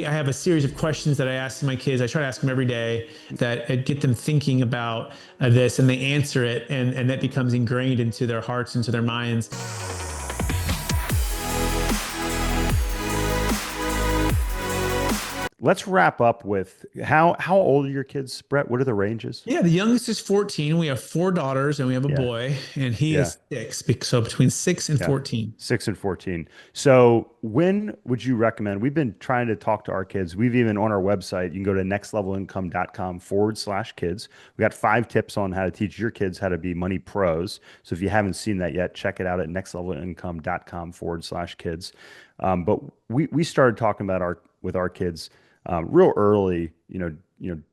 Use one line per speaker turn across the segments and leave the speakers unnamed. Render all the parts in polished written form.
I have a series of questions that I ask my kids. I try to ask them every day that get them thinking about this, and they answer it, and that becomes ingrained into their hearts, into their minds.
Let's wrap up with how old are your kids, Brett? What are the ranges?
Yeah, the youngest is 14. We have four daughters and we have a
Yeah,
boy, and he
yeah,
is six. So between 6 and
yeah.
14.
6 and 14. So when would you recommend? We've been trying to talk to our kids. We've even on our website, you can go to nextlevelincome.com/kids. We got 5 tips on how to teach your kids how to be money pros. So if you haven't seen that yet, check it out at nextlevelincome.com/kids. But we started talking about with our kids real early,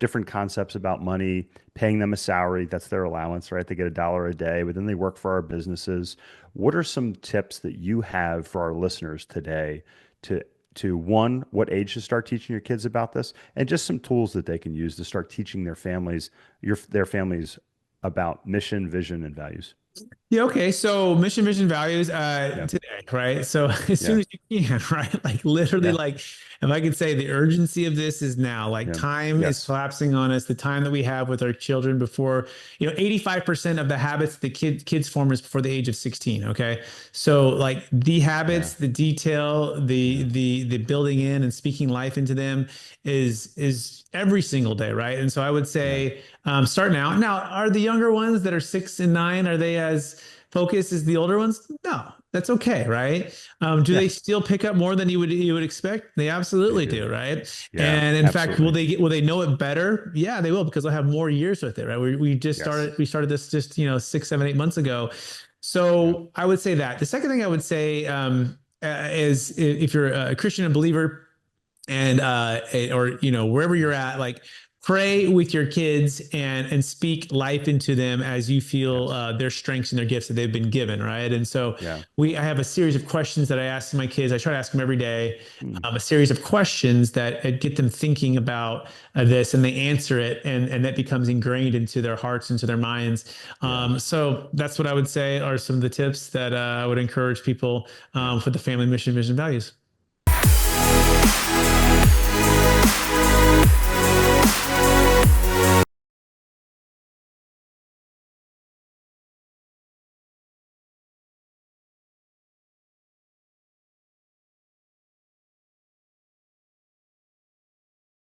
different concepts about money, paying them a salary. That's their allowance, right? They get $1 a day, but then they work for our businesses. What are some tips that you have for our listeners today to one, what age to start teaching your kids about this, and just some tools that they can use to start teaching their families about mission, vision, and values?
Yeah, okay. So mission, vision, values
Yeah,
today, right? So as soon
yeah,
as you can, right? Like literally,
yeah,
like if I could say the urgency of this is now, like
yeah,
time is
yes,
collapsing on us. The time that we have with our children before, 85% of the habits the kids form is before the age of 16. Okay. So like the
yeah,
habits, the detail,
yeah,
the building in and speaking life into them is every single day, right? And so I would
yeah,
say start now. Now, are the younger ones that are 6 and 9, are they as focused as the older ones? No, that's okay, right? Do
yeah.
they still pick up more than you would expect? They
They
absolutely
do.
do, right?
Yeah,
And in fact,
absolutely.
will they know it better? Yeah, they will, because they'll have more years with it, right?
Yes.
We started this just 6, 7, 8 months ago.
Yeah.
So I would say that. The second thing I would say is if you're a Christian and believer, and or wherever you're at, like pray with your kids and speak life into them as you feel
Yes.
their strengths and their gifts that they've been given, right? And so
Yeah.
I have a series of questions that I ask my kids. I try to ask them every day,
Mm.
a series of questions that get them thinking about this, and they answer it, and that becomes ingrained into their hearts, into their minds.
Yeah.
So that's what I would say are some of the tips that I would encourage people
Yeah.
for the family mission, vision, values.